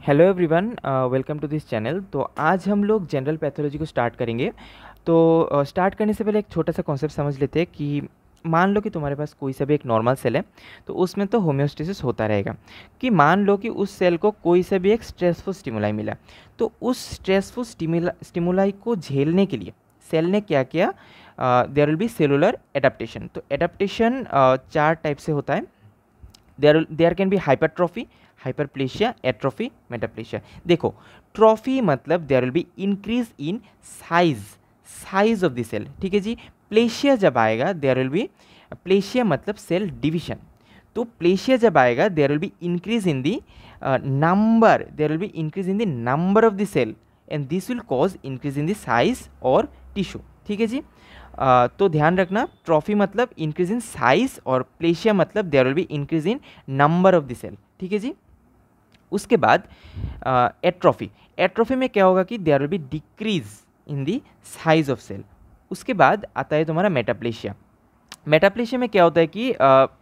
Hello everyone, welcome to this channel. तो आज हम लोग जनरल पैथोलॉजी को स्टार्ट करेंगे। तो स्टार्ट करने से पहले एक छोटा सा कॉन्सेप्ट समझ लेते हैं कि मान लो कि तुम्हारे पास कोई सा भी एक नॉर्मल सेल है, तो उसमें तो होम्योस्टेसिस होता रहेगा। कि मान लो कि उस सेल को कोई सा भी एक स्ट्रेसफुल स्टिमुलाई मिला, तो उस स्ट्रेसफुल स्टिमुलाई को झेलने के लिए सेल ने क्या किया, there will be cellular adaptation. तो एडाप्टेशन चार टाइप से होता है। There can be hypertrophy, hyperplasia, atrophy, metaplasia. देखो, ट्रॉफी मतलब there will be increase in size of the cell, ठीक है जी। प्लेशिया जब आएगा देयर विल बी, प्लेशिया मतलब सेल डिविजन। तो प्लेशिया जब आएगा there will be increase in the number, there will be increase in the number of the cell and this will cause increase in the size और tissue, ठीक है जी। तो ध्यान रखना, ट्रॉफी मतलब इंक्रीज इन साइज और प्लेशिया मतलब there will be increase in number of the cell, ठीक है जी। उसके बाद एट्रोफी, एट्रोफी में क्या होगा कि there will be decrease in the size of cell. उसके बाद आता है तुम्हारा मेटाप्लेशिया। मेटाप्लेशिया में क्या होता है कि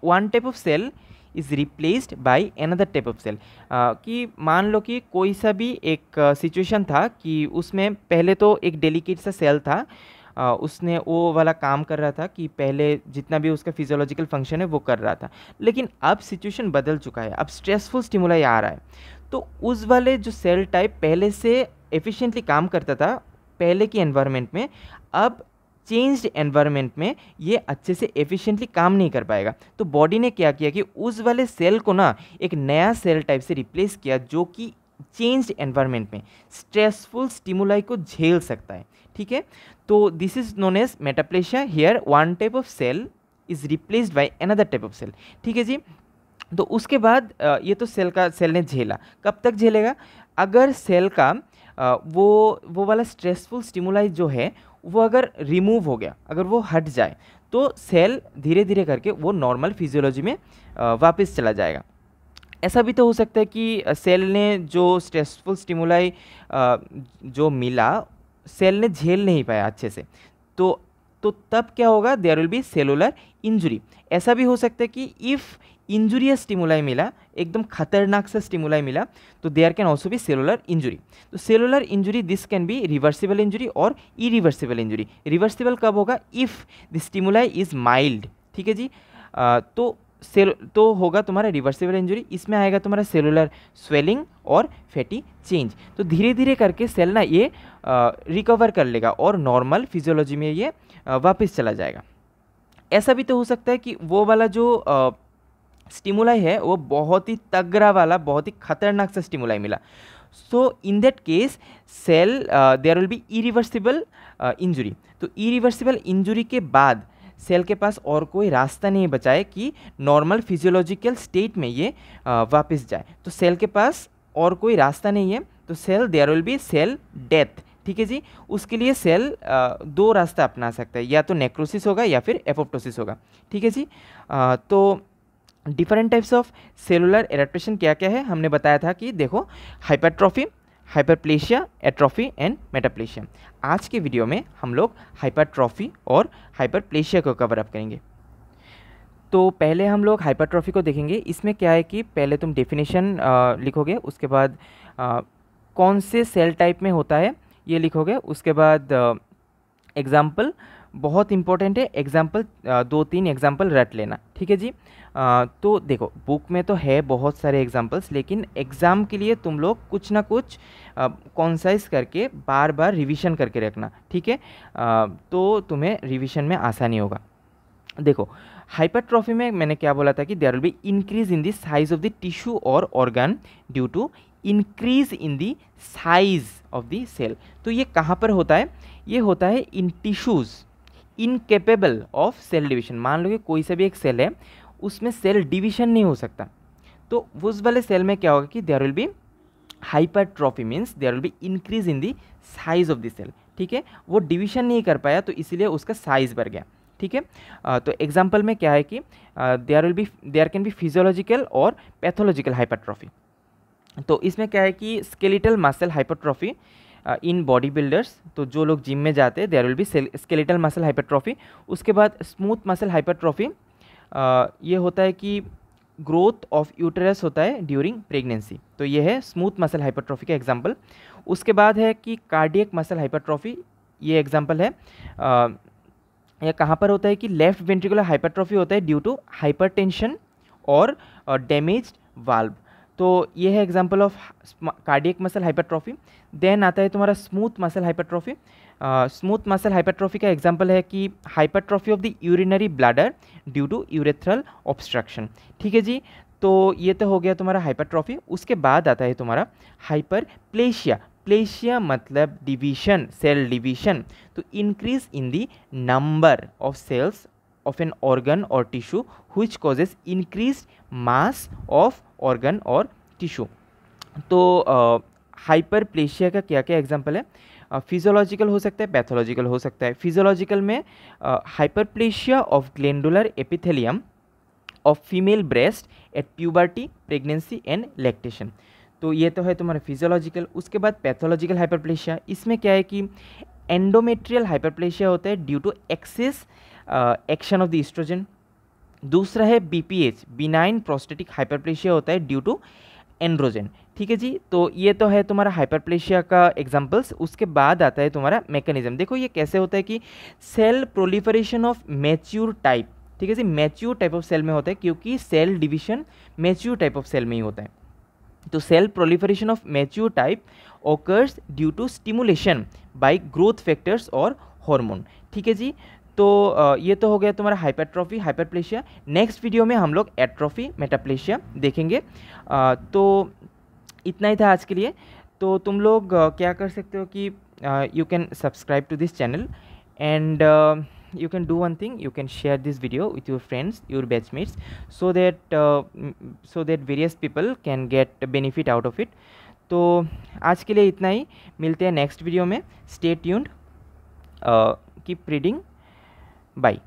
one type of cell is replaced by another type of cell. कि मान लो कि कोई सा भी एक सिचुएशन था कि उसमें पहले तो एक डेलिकेट सा सेल था, उसने वो वाला काम कर रहा था कि पहले जितना भी उसका फिजियोलॉजिकल फंक्शन है वो कर रहा था, लेकिन अब सिचुएशन बदल चुका है, अब स्ट्रेसफुल स्टिमुलाई आ रहा है। तो उस वाले जो सेल टाइप पहले से एफिशिएंटली काम करता था पहले की एनवायरनमेंट में, अब चेंज्ड एनवायरनमेंट में ये अच्छे से एफिशिएंटली काम नहीं कर पाएगा। तो बॉडी ने क्या किया कि उस वाले सेल को ना एक नया सेल टाइप से रिप्लेस किया जो कि चेंज्ड एनवायरनमेंट में स्ट्रेसफुल स्टिमुलाई को झेल सकता है, ठीक है। तो this is known as metaplasia. Here one type of cell is replaced by another type of cell, ठीक है जी। तो उसके बाद ये तो सेल ने झेला। कब तक झेलेगा? अगर सेल का वो वाला स्ट्रेसफुल स्टिमुलाई जो है वो अगर रिमूव हो गया, अगर वो हट जाए, तो सेल धीरे धीरे करके वो नॉर्मल फिजियोलॉजी में वापस चला जाएगा। ऐसा भी तो हो सकता है कि सेल ने जो स्ट्रेसफुल स्टिमुलाई जो मिला, सेल ने झेल नहीं पाया अच्छे से, तो तब क्या होगा? There will be cellular injury. ऐसा भी हो सकता है कि इफ़ इंजुरियस स्टिमुलाई मिला, एकदम खतरनाक सा स्टिमुलाई मिला, तो there can also be cellular injury. तो cellular injury this can be reversible injury और इरिवर्सिबल इंजुरी। रिवर्सिबल कब होगा? If the stimuli is mild, ठीक है जी। तो होगा तुम्हारा रिवर्सिबल इंजुरी। इसमें आएगा तुम्हारा सेलुलर स्वेलिंग और फैटी चेंज। तो धीरे धीरे करके सेल ना ये रिकवर कर लेगा और नॉर्मल फिजियोलॉजी में ये वापस चला जाएगा। ऐसा भी तो हो सकता है कि वो वाला जो स्टिमुलाई है वो बहुत ही तगड़ा वाला, बहुत ही खतरनाक सा स्टिमुलाई मिला। So in that case cell there will be irreversible injury. तो इरिवर्सिबल इंजुरी के बाद सेल के पास और कोई रास्ता नहीं बचा है कि नॉर्मल फिजियोलॉजिकल स्टेट में ये वापस जाए। तो सेल के पास और कोई रास्ता नहीं है, तो cell there will be cell death, ठीक है जी। उसके लिए सेल दो रास्ता अपना सकता है, या तो नेक्रोसिस होगा या फिर एपोप्टोसिस होगा, ठीक है जी। तो different types of cellular adaptation क्या क्या है हमने बताया था कि देखो, hypertrophy, hyperplasia, atrophy and metaplasia. आज के वीडियो में हम लोग हाइपरट्रॉफी और हाइपरप्लेशिया को कवर अप करेंगे। तो पहले हम लोग हाइपरट्रॉफी को देखेंगे। इसमें क्या है कि पहले तुम डेफिनेशन लिखोगे, उसके बाद कौन से सेल टाइप में होता है ये लिखोगे, उसके बाद एग्जाम्पल बहुत इंपॉर्टेंट है, एग्जाम्पल 2-3 एग्जाम्पल रट लेना, ठीक है जी। तो देखो, बुक में तो है बहुत सारे एग्जाम्पल्स, लेकिन एग्ज़ाम के लिए तुम लोग कुछ ना कुछ कॉन्साइज करके बार बार रिवीजन करके रखना, ठीक है। तो तुम्हें रिवीजन में आसानी होगा। देखो, हाइपरट्रॉफी में मैंने क्या बोला था कि there will be increase in the size of the tissue और organ due to increase in the size of the cell. तो ये कहाँ पर होता है? ये होता है in tissues incapable of cell division. मान लो कि कोई सा भी एक सेल है, उसमें सेल डिवीजन नहीं हो सकता, तो उस वाले सेल में क्या होगा कि there will be hypertrophy, means there will be increase in the size of the cell, ठीक है। वो डिवीजन नहीं कर पाया तो इसीलिए उसका साइज बढ़ गया, ठीक है। तो एग्जाम्पल में क्या है कि देयर कैन बी फिजियोलॉजिकल और पैथोलॉजिकल हाइपरट्रॉफी। तो इसमें क्या है कि skeletal muscle hypertrophy in body builders, तो जो लोग जिम में जाते हैं there will be skeletal muscle hypertrophy. उसके बाद स्मूथ मसल हाइपरट्रॉफी, ये होता है कि ग्रोथ ऑफ यूटेरस होता है ड्यूरिंग प्रेगनेंसी। तो ये है स्मूथ मसल हाइपरट्रॉफी का एग्जांपल। उसके बाद है कि कार्डियक मसल हाइपरट्रॉफी, ये एग्जांपल है। यह कहाँ पर होता है कि लेफ्ट वेंट्रिकुलर हाइपरट्रॉफी होता है ड्यू टू हाइपरटेंशन और डैमेज्ड वाल्व। तो ये है example of cardiac muscle hypertrophy. Then आता है तुम्हारा smooth muscle hypertrophy. Smooth muscle hypertrophy का एग्जांपल है कि hypertrophy of the urinary bladder due to urethral obstruction. ठीक है जी, तो ये तो हो गया तुम्हारा हाइपरट्रॉफी। उसके बाद आता है तुम्हारा हाइपरप्लेशिया। प्लेशिया मतलब डिवीजन, सेल डिवीजन। तो increase in the number of cells of an organ or tissue which causes increased mass of organ or tissue। तो हाइपरप्लेशिया का क्या क्या एग्जांपल है? फिजियोलॉजिकल हो सकता है, पैथोलॉजिकल हो सकता है। फिजियोलॉजिकल में hyperplasia of glandular epithelium of female breast at puberty, pregnancy and lactation. तो ये तो है तुम्हारा फिजियोलॉजिकल। उसके बाद पैथोलॉजिकल हाइपरप्लेशिया, इसमें क्या है कि एंडोमेट्रियल हाइपरप्लेशिया होता है due to excess action of the oestrogen. दूसरा है बीपीएच, बिनाइन प्रोस्टेटिक हाइपरप्लेशिया होता है ड्यू टू एंड्रोजन। ठीक है जी, तो ये तो है तुम्हारा हाइपरप्लेशिया का एग्जांपल्स। उसके बाद आता है तुम्हारा मैकेनिज्म। देखो ये कैसे होता है कि cell proliferation of mature type. ठीक है जी, मैच्योर टाइप ऑफ सेल में होता है क्योंकि cell division mature type of cell में ही होता है। तो cell proliferation of mature type occurs due to stimulation by growth factors और हार्मोन। ठीक है जी, तो ये तो हो गया तुम्हारा हाइपरट्रॉफी, हाइपरप्लेशिया। नेक्स्ट वीडियो में हम लोग एट्रोफी, मेटाप्लेशिया देखेंगे। तो इतना ही था आज के लिए। तो तुम लोग क्या कर सकते हो कि you can subscribe to this channel and you can do one thing, you can share this video with your friends, your batchmates, so that various people can get benefit out of it। तो आज के लिए इतना ही, मिलते हैं next video में। Stay tuned, keep reading, bye.